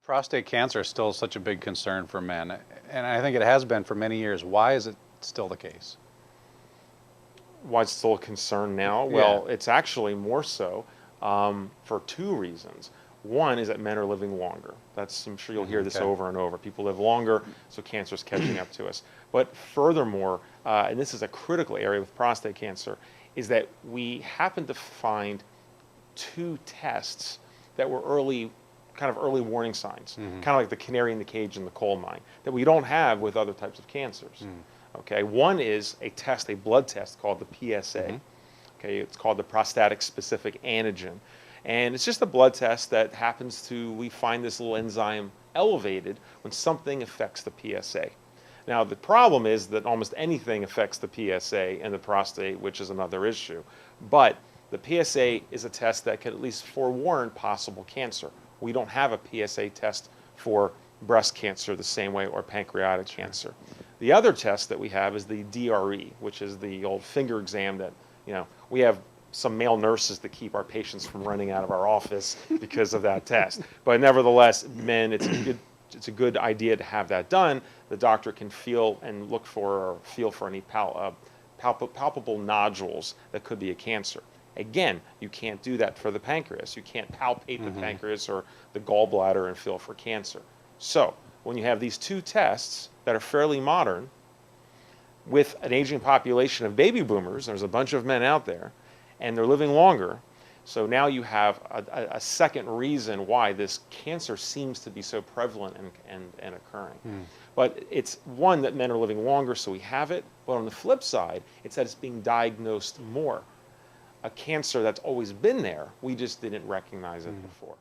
Prostate cancer is still such a big concern for men, and I think it has been for many years. Why is it still the case? Why it's still a concern now? Yeah. Well, it's actually more so for two reasons. One is that men are living longer. I'm sure you'll hear this over and over. People live longer, so cancer is catching up to us. But furthermore, and this is a critical area with prostate cancer, is that we happen to find two tests that were kind of early warning signs, kind of like the canary in the cage in the coal mine, that we don't have with other types of cancers. Okay, one is a test, a blood test called the PSA. Okay, it's called the prostatic specific antigen. And it's just a blood test that we find this little enzyme elevated when something affects the PSA. Now, the problem is that almost anything affects the PSA and the prostate, which is another issue. But the PSA is a test that can at least forewarn possible cancer. We don't have a PSA test for breast cancer the same way, or pancreatic cancer. The other test that we have is the DRE, which is the old finger exam that, we have some male nurses that keep our patients from running out of our office because of that test. But nevertheless, men, it's a good idea to have that done. The doctor can feel and look for or feel for any palpable nodules that could be a cancer. Again, you can't do that for the pancreas. You can't palpate the pancreas or the gallbladder and feel for cancer. So when you have these two tests that are fairly modern, with an aging population of baby boomers, there's a bunch of men out there, and they're living longer. So now you have a second reason why this cancer seems to be so prevalent and occurring. But it's one that men are living longer, so we have it. But on the flip side, it's that it's being diagnosed more. A cancer that's always been there, we just didn't recognize it before.